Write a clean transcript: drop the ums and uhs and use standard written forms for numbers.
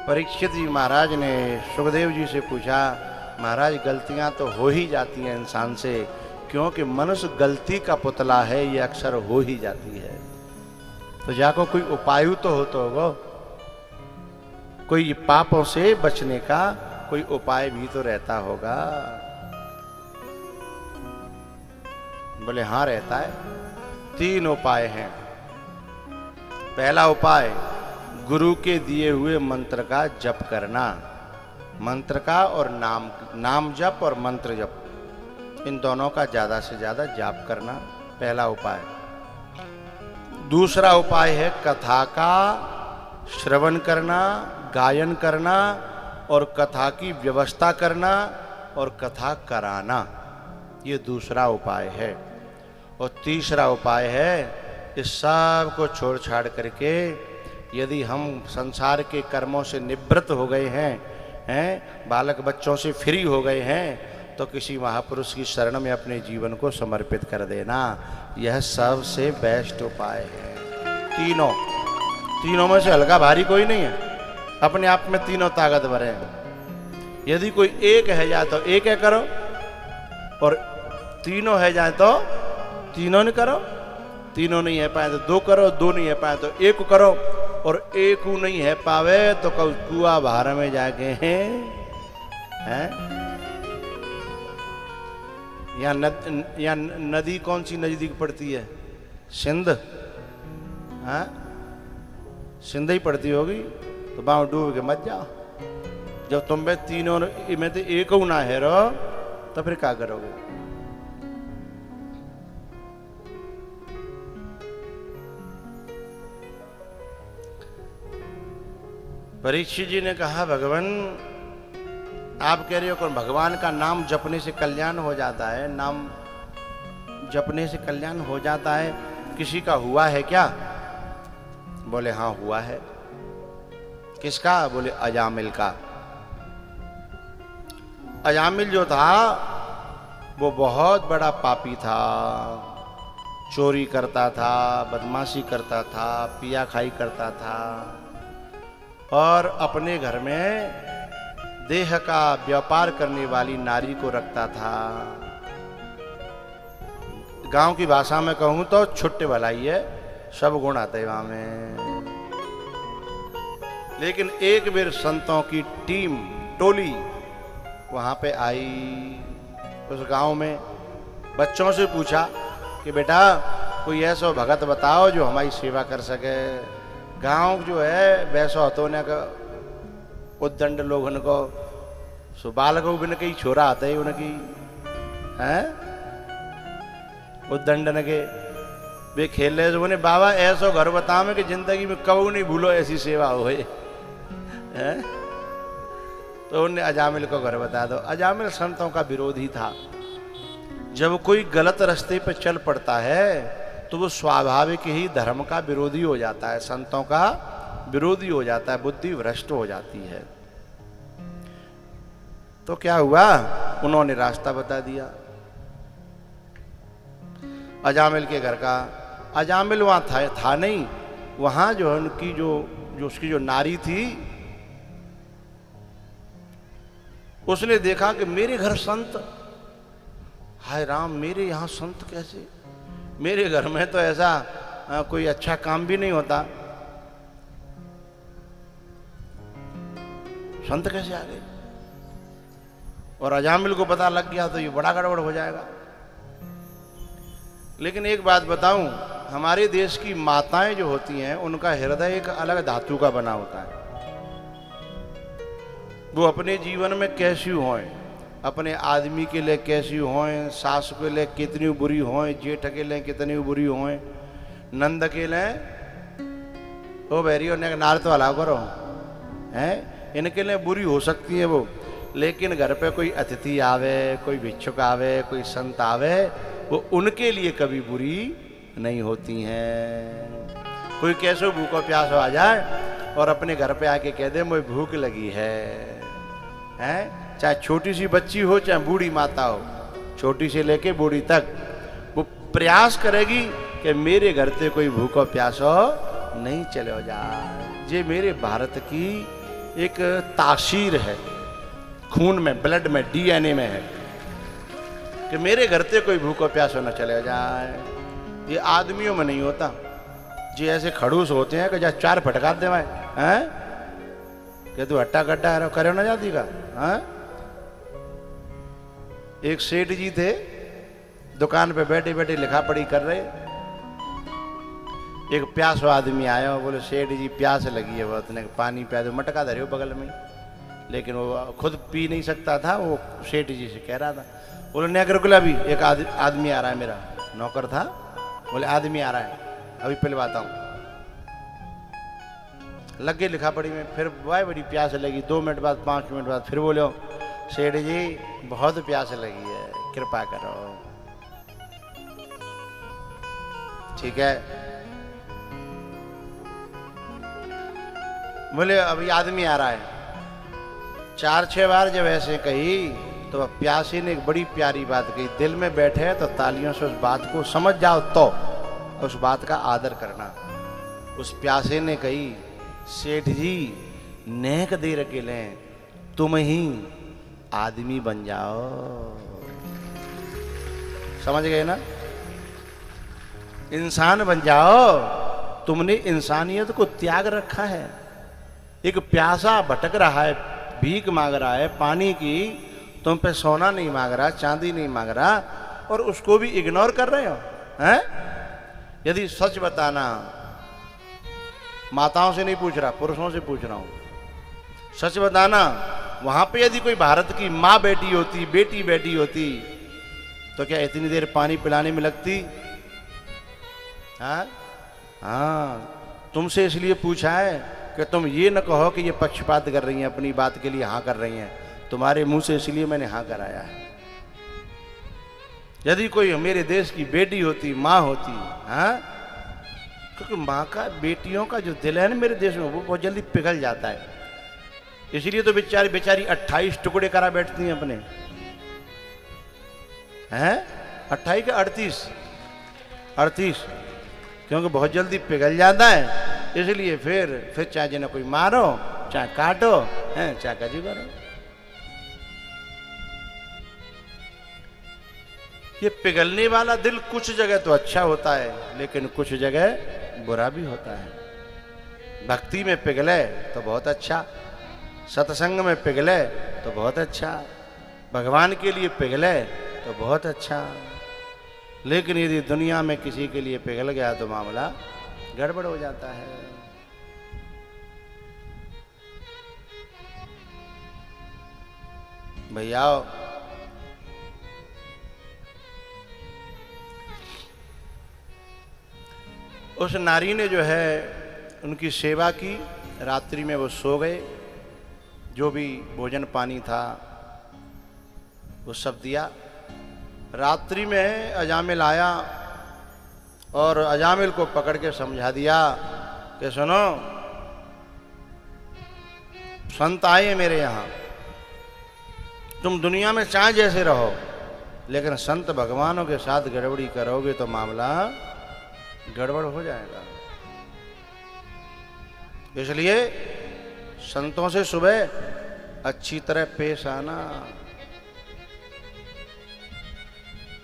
परीक्षित जी महाराज ने सुखदेव जी से पूछा, महाराज गलतियां तो हो ही जाती हैं इंसान से, क्योंकि मनुष्य गलती का पुतला है, ये अक्सर हो ही जाती है। तो जाको कोई उपाय तो हो तो होगा, कोई पापों से बचने का कोई उपाय भी तो रहता होगा। बोले हाँ रहता है, 3 उपाय हैं। पहला उपाय गुरु के दिए हुए मंत्र का जप करना, मंत्र का और नाम जप और मंत्र जप, इन दोनों का ज्यादा से ज्यादा जाप करना, पहला उपाय। दूसरा उपाय है कथा का श्रवण करना, गायन करना और कथा की व्यवस्था करना और कथा कराना, ये दूसरा उपाय है। और तीसरा उपाय है इस सब को छोड़ छाड़ करके यदि हम संसार के कर्मों से निवृत्त हो गए हैं, बालक बच्चों से फ्री हो गए हैं, तो किसी महापुरुष की शरण में अपने जीवन को समर्पित कर देना, यह सबसे बेस्ट उपाय है। तीनों में से हल्का भारी कोई नहीं है, अपने आप में तीनों ताकतवर हैं। यदि कोई एक है जाए तो एक है करो, और तीनों है जाए तो तीनों ने करो, तीनों नहीं है पाए तो 2 करो, 2 नहीं है पाए तो 1 करो, और 1 नहीं है पावे तो कुआ बाहर में जाके हैं। या नदी कौन सी नजदीक पड़ती है? सिंध, हाँ सिंध ही पड़ती होगी, तो बाँव डूब के मत जाओ। जब तुम में तीनों में तो 1 ना है रो, तो फिर क्या करोगे? परीक्षित जी ने कहा, भगवान आप कह रहे हो कौन भगवान का नाम जपने से कल्याण हो जाता है, नाम जपने से कल्याण हो जाता है, किसी का हुआ है क्या? बोले हाँ हुआ है। किसका? बोले अजामिल का। अजामिल जो था वो बहुत बड़ा पापी था, चोरी करता था, बदमाशी करता था, पिया खाई करता था, और अपने घर में देह का व्यापार करने वाली नारी को रखता था। गांव की भाषा में कहूं तो छुट्टे भलाई है, सब गुण आते वहां में। लेकिन एक बार संतों की टीम टोली वहां पे आई उस गांव में, बच्चों से पूछा कि बेटा कोई ऐसा भगत बताओ जो हमारी सेवा कर सके। गांव जो है वैसा होते का उद्दंड लोग उनको सुबाल को बिन कई छोरा आते ही उनकी हैं उद्दंड न के वे खेल रहे जो उन्हें बाबा ऐसा घर बता में कि जिंदगी में कबू नहीं भूलो ऐसी सेवा हो है। तो उन्हें अजामिल को घर बता दो। अजामिल संतों का विरोधी था। जब कोई गलत रास्ते पर चल पड़ता है तो वो स्वाभाविक ही धर्म का विरोधी हो जाता है, संतों का विरोधी हो जाता है, बुद्धि भ्रष्ट हो जाती है। तो क्या हुआ, उन्होंने रास्ता बता दिया अजामिल के घर का। अजामिल वहां था नहीं, वहां जो है उनकी जो उसकी जो नारी थी, उसने देखा कि मेरे घर संत, हाय राम मेरे यहां संत कैसे, मेरे घर में तो ऐसा कोई अच्छा काम भी नहीं होता, संत कैसे आ गए? और अजामिल को पता लग गया तो ये बड़ा गड़बड़ हो जाएगा। लेकिन एक बात बताऊं, हमारे देश की माताएं जो होती हैं उनका हृदय एक अलग धातु का बना होता है। वो अपने जीवन में कैसी हों, अपने आदमी के लिए कैसी हों, सास के लिए कितनी बुरी हों, जेठ के लिए कितनी बुरी हों, नंद के लिए ओ बैरियो ने नार तो हला करो हैं, इनके लिए बुरी हो सकती है वो, लेकिन घर पे कोई अतिथि आवे, कोई भिक्षुक आवे, कोई संत आवे, वो उनके लिए कभी बुरी नहीं होती हैं। कोई कैसे भूखो प्यास आ जाए और अपने घर पे आके कह दे मुझे भूख लगी है, चाहे छोटी सी बच्ची हो चाहे बूढ़ी माता हो, छोटी से लेके बूढ़ी तक, वो प्रयास करेगी कि मेरे घर से कोई भूखो प्यासो नहीं चले जाए। ये मेरे भारत की एक तासीर है, खून में, ब्लड में, डीएनए में है कि मेरे घर से कोई भूखो प्यासो न चले जाए। ये आदमियों में नहीं होता। जी ऐसे खड़ूस होते हैं कि जा चार फटकार दे भाई, हैं कि तू हट्टा कट्टा है करे ना जाती का। हैं एक सेठ जी थे, दुकान पे बैठे बैठे लिखा पढ़ी कर रहे। एक प्यासो आदमी आया, बोले सेठ जी प्यास लगी है बहुत, ने पानी पिया दो। मटका धरे हो बगल में, लेकिन वो खुद पी नहीं सकता था, वो सेठ जी से कह रहा था। बोले नेकर गुलाबी, एक आदमी आ रहा है, मेरा नौकर था। बोले आदमी आ रहा है, अभी पिलवाता हूँ। लगे लिखा पढ़ी में, फिर वाह बड़ी प्यास लगी। 2 मिनट बाद, 5 मिनट बाद फिर बोले सेठ जी बहुत प्यास लगी है, कृपा करो। ठीक है, बोले अभी आदमी आ रहा है। 4-6 बार जब ऐसे कही तो प्यासी ने एक बड़ी प्यारी बात कही, दिल में बैठे तो तालियों से उस बात को समझ जाओ, तो उस बात का आदर करना। उस प्यासे ने कही सेठ जी नेक दे रखे लें, तुम ही आदमी बन जाओ। समझ गए ना, इंसान बन जाओ। तुमने इंसानियत को त्याग रखा है। एक प्यासा भटक रहा है, भीख मांग रहा है पानी की, तुम पे सोना नहीं मांग रहा, चांदी नहीं मांग रहा, और उसको भी इग्नोर कर रहे हो। हैं यदि सच बताना, माताओं से नहीं पूछ रहा, पुरुषों से पूछ रहा हूं, सच बताना, वहां पे यदि कोई भारत की माँ बेटी होती, बेटी बेटी होती, तो क्या इतनी देर पानी पिलाने में लगती? हाँ, तुमसे इसलिए पूछा है कि तुम ये न कहो कि ये पक्षपात कर रही हैं, अपनी बात के लिए हाँ कर रही हैं। तुम्हारे मुंह से इसलिए मैंने हाँ कराया है। यदि कोई मेरे देश की बेटी होती, माँ होती, हाँ, क्योंकि माँ का, बेटियों का जो दिल है ना मेरे देश में, वो बहुत जल्दी पिघल जाता है। इसलिए तो बेचारी 28 टुकड़े करा बैठती हैं अपने, हैं 28 का 38, क्योंकि बहुत जल्दी पिघल जाता है। इसलिए फिर चाहे जिन्हें कोई मारो, चाहे काटो, हैं चाहे कजू करो। ये पिघलने वाला दिल कुछ जगह तो अच्छा होता है, लेकिन कुछ जगह बुरा भी होता है। भक्ति में पिघले तो बहुत अच्छा, सत्संग में पिघले तो बहुत अच्छा, भगवान के लिए पिघले तो बहुत अच्छा। लेकिन यदि दुनिया में किसी के लिए पिघल गया तो मामला गड़बड़ हो जाता है। भैया उस नारी ने जो है उनकी सेवा की, रात्रि में वो सो गए, जो भी भोजन पानी था वो सब दिया। रात्रि में अजामिल आया और अजामिल को पकड़ के समझा दिया कि सुनो, संत आए मेरे यहाँ, तुम दुनिया में चाहे जैसे रहो, लेकिन संत भगवानों के साथ गड़बड़ी करोगे तो मामला गड़बड़ हो जाएगा। इसलिए संतों से सुबह अच्छी तरह पेश आना।